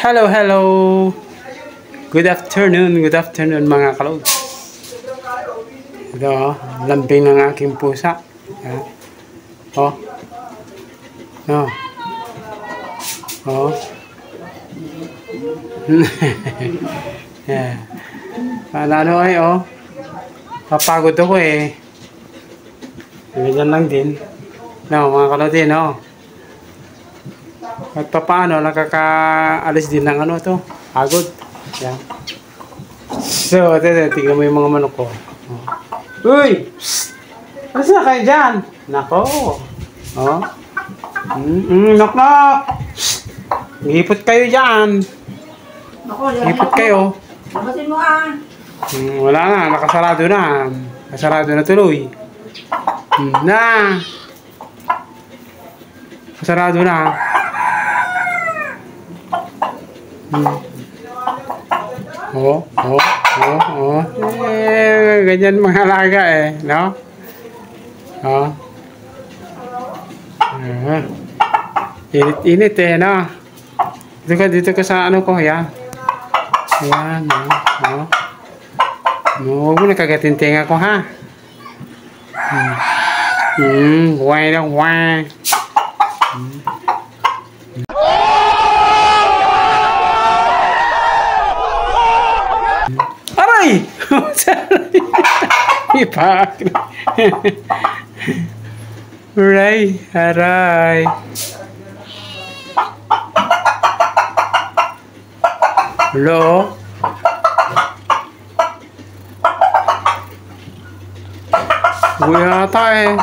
Hello, hello. Good afternoon mga kalods. Ito, lambing ng aking pusa. Yan. Oh. No. Oh. Yeah. Ano ay oh. Papagod ako eh. Ganyan lang din. No, mga kalodi, no. At papaano, nakakaalis din ng ano to. Pagod. Yan. So, tingnan mo yung mga manok ko. Oh. Uy! Ano na kayo dyan? Nako. Oh. Knock knock. Ngipot kayo dyan. Ngipot kayo. Labasin mo ah. Wala na, nakasarado na. Nakasarado na tuloy. Na. Nakasarado na. Oh. Ganyan mga alaga eh, no? Oh. Init eh, no? Dito ka sa ano ko, yan. Ayan, no? Huwag mo nakagatin tinga ko, ha? Why lang, why? Aray! Ipak. Aray. Hello? Gue ata eh.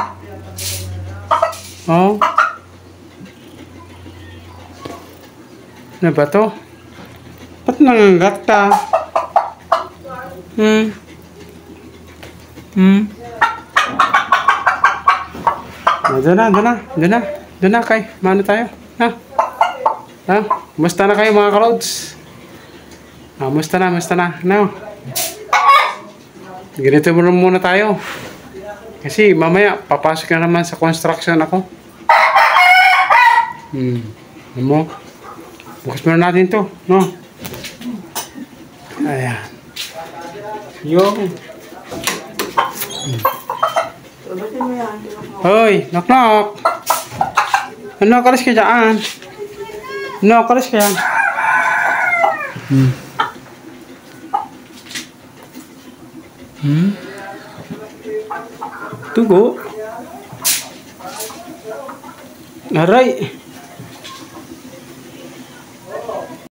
Oh. Ano ba to? Ba't nangangat ka? Doon na kay. Mano tayo? Ha? Musta na kayo mga kalods? Musta na? No. Ganito muna tayo. Kasi mamaya papasok na naman sa construction ako. Ano mo? Bukas muna natin to, no? Ayan. Yung. Hoy, knock knock. Ano kalis ka dyan? Ano kalis ka dyan? Tugo. Aray.